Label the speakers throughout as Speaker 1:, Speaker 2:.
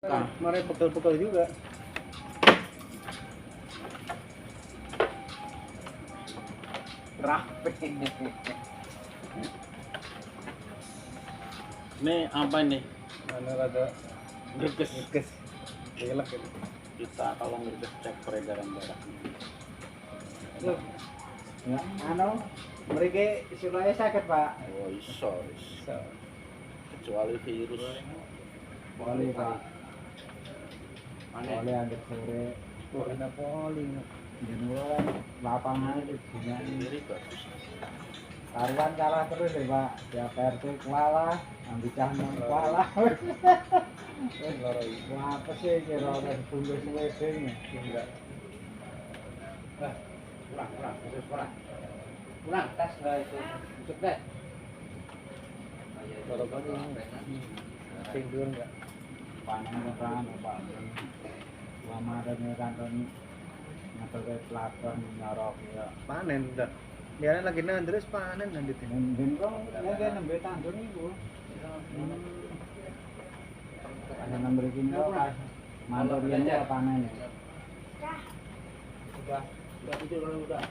Speaker 1: Kemarin pegel-pegel juga.
Speaker 2: Rapi.
Speaker 3: Ini apa ini?
Speaker 1: Mana rada
Speaker 3: Greges.
Speaker 1: gekes. Gelak gitu.
Speaker 3: Kita kalau greges cek peredaran darah.
Speaker 1: Loh. Ya, mriki sirahnya sakit, Pak.
Speaker 3: Oh iso.
Speaker 1: Iso.
Speaker 3: Kecuali virus.
Speaker 1: Poli, Pak.
Speaker 3: Aneh.
Speaker 1: Poli anggere sore. Kok ana poli. Jenengan lapangan itu punya
Speaker 3: Sendiri bagus.
Speaker 1: karuan kalah terus ya, Pak. Ya PRT kalah, ambil cahnon kalah. Wah, apa sih kira oleh bungkus wedeng enggak.
Speaker 2: Kurang tes lah itu. Untuk tes.
Speaker 1: Kalau ini tidur enggak? Panen kan, Pak. Lama ada kanton ngatur ke pelakon nyorok ya. Panen udah. Dia lagi nang terus panen nanti. Ben kok ya nembe tandun iku. Panen nembe iki kok pas mandur yen panen.
Speaker 3: Udah tidur kalau udah.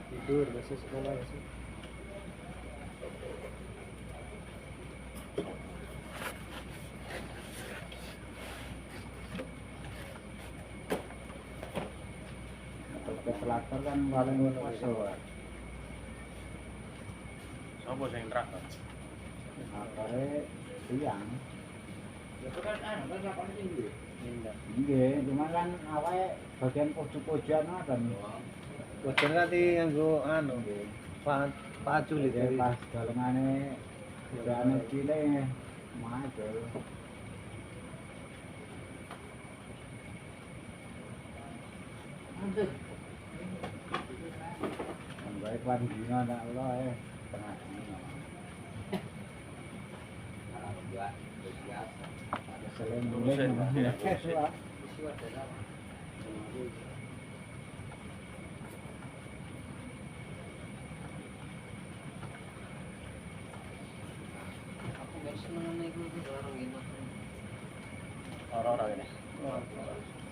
Speaker 1: Tidur besok sekolah besok. Ke pelakon kan paling poso.
Speaker 3: Sopo sing neraka?
Speaker 1: Akare siang.
Speaker 2: Itu kan kan lapangan tinggi.
Speaker 1: Nggih, cuma kan awake bagian pojok-pojokan ngoten.
Speaker 4: Boten nanti nganggo anu pacu
Speaker 1: Jadi
Speaker 4: dari
Speaker 1: pas dalengane udane cilik majul.
Speaker 2: Aduh.
Speaker 1: Sampai kan dina ndak ora tengah dina.
Speaker 2: Alhamdulillah, biasa.
Speaker 1: Ada seleng-seleng.
Speaker 2: Aku gak seneng naik mobil orang gitu.
Speaker 3: Orang-orang ini.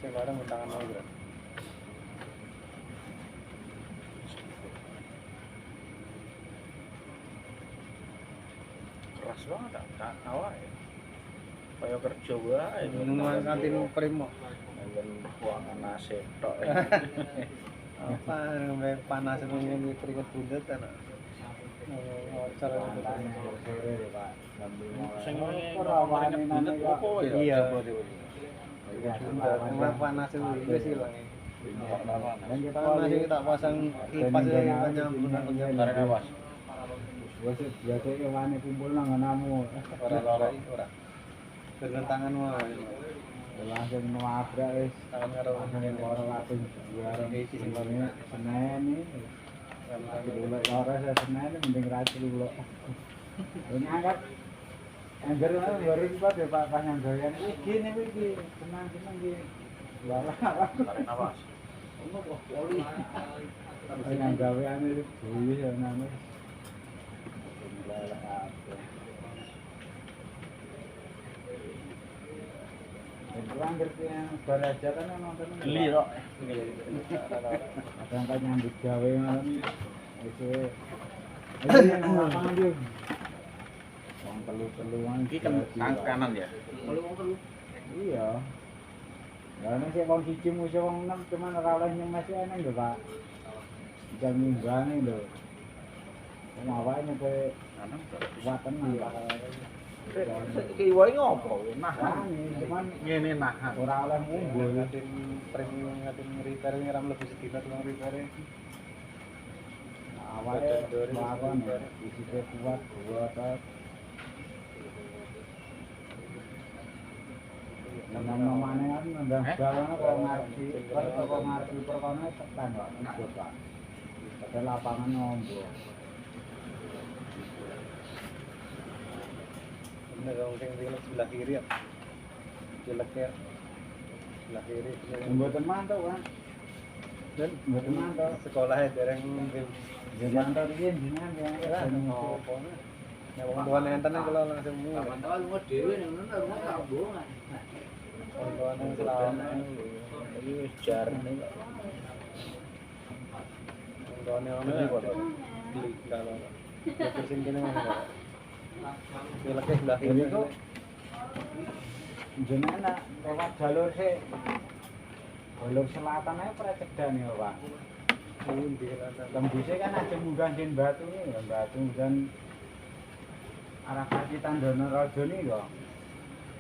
Speaker 4: sing bareng undangan mau bro.
Speaker 3: Keras banget tak awak ya. Kayak kerja wae.
Speaker 4: Minuman kantin Primo.
Speaker 3: Dan buangan nasi tok.
Speaker 4: Apa sampai panas ngomong keringet budet kan. Cara
Speaker 1: Tanya sore ya, Pak. Jam 5.
Speaker 3: Sing
Speaker 1: ora wani nang
Speaker 3: opo ya?
Speaker 4: Iya.
Speaker 1: Iya,
Speaker 4: Karena panas itu wis ilang.
Speaker 1: Dan kita
Speaker 4: Panas iki tak pasang kipas ya nyambung
Speaker 3: Bareng awas.
Speaker 1: wis biasa ya wani kumpul nang nganamu.
Speaker 4: ora. Dengan tanganmu
Speaker 1: Langsung nabrak wis.
Speaker 4: tangan karo
Speaker 1: Langsung ora langsung juara iki sebenarnya Senin iki. Dulu ora Senin mending racun dulu. Ini angkat anggar baru kita ya Pak pas nggoyan iki gini iki senang-senang iki. Walah.
Speaker 3: Bareng awas.
Speaker 1: Ono kok poli. Yang gaweane iki ya nang. Kurang ngerti yang belajar kan nonton
Speaker 3: Geli kok.
Speaker 1: kadang kan nyambut gawe malam itu ayo nang lapangan yo wong telu-teluan
Speaker 3: Iki kan kanan ya.
Speaker 2: Kalau mau perlu.
Speaker 1: iya ya nek sing wong siji musuh wong 6 cuman ora oleh nyemes enak lho Pak bisa ngimbangi lho wong awake nyampe
Speaker 3: Kanan
Speaker 1: kuat tenan Pak
Speaker 3: Iki wae ngopo? Nah,
Speaker 1: wani cuman
Speaker 3: ngene nah.
Speaker 1: ora oleh ngumbul
Speaker 4: ngatin pring ngatin repair ngiram lebih sedina tulang repair.
Speaker 1: awalnya melakukan ya fisiknya kuat otot nama-namanya kan nendang balanya kalau ngerti perkona tekan kok ikut Pak ada lapangan ngombol
Speaker 4: Bener wong sing sebelah kiri ya. Jeleknya sebelah kiri.
Speaker 1: mboten mantap Pak dan mboten mantap
Speaker 4: Sekolahnya dereng
Speaker 1: Jangan tahu dia jenengan yang
Speaker 4: Lah ngopo. Nek wong tuane enten kula langsung mu.
Speaker 2: Kapan tahu lu dhewe ning ngono rumah kambungan.
Speaker 4: Wong tuane selama
Speaker 3: Iki wis jarne kok.
Speaker 4: wong tuane ono iki kok. Beli kalau. Terus sing kene ngono. Dileke sebelah
Speaker 1: Jadi
Speaker 4: kiri
Speaker 1: kok jenengan nak lewat jalur selatan aja precedan ya Pak.
Speaker 4: Pundi selatan.
Speaker 1: Tembusnya kan ada munggah di Batu nih, ya, Batu dan arah kaki Tandono Rajo nih kok.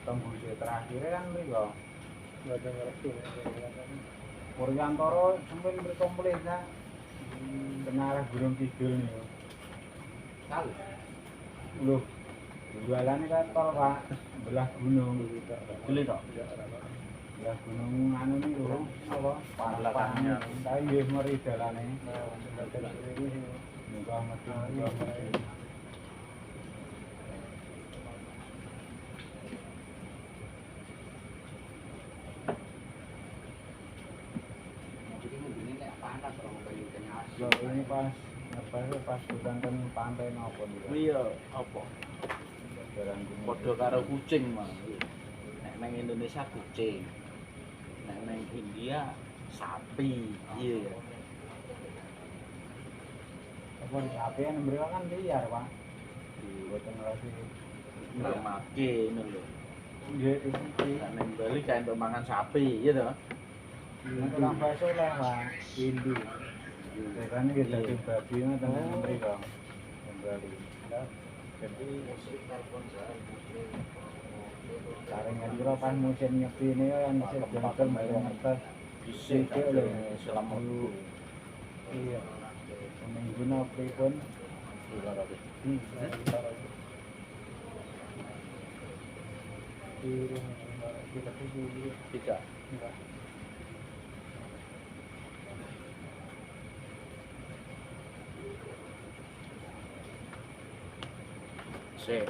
Speaker 1: Tembusnya terakhirnya kan nih kok.
Speaker 4: Enggak ada ngerti.
Speaker 1: Purwantoro sampai berkomplit ya. Kena arah Gunung Kidul nih.
Speaker 2: Tahu.
Speaker 1: Loh, jualannya kan tol Pak, belah gunung. Beli kok. Belah gunung anu nih loh, apa? Belakangnya. Tapi dia meri jalannya. Muka mati.
Speaker 2: Jadi mobil ini kayak panas kalau kayu kenyas.
Speaker 1: Loh, ini pas hutan kan pantai nopo nih.
Speaker 3: Iya, apa?
Speaker 1: Jalan gunung.
Speaker 3: Padha karo kucing mah. Nek nang Indonesia kucing. Nek nang India sapi. Iya.
Speaker 1: Apa sapi yang mereka kan liar Pak. Di boten ngerasi.
Speaker 3: Ngamake ngono lho.
Speaker 1: Iya itu.
Speaker 3: Nek nang Bali kayak untuk mangan sapi, iya toh?
Speaker 1: Nah, tukang bakso lah Pak. Hindu. Kan kita di babi mah tenan mriko. Kembali. Jadi saringan kira pas musim nyepi ini kan bisa jengkel bayar ngetes.
Speaker 3: Bisa lho selama
Speaker 1: Iya. Seminggu pripun?
Speaker 3: tidak. Sip.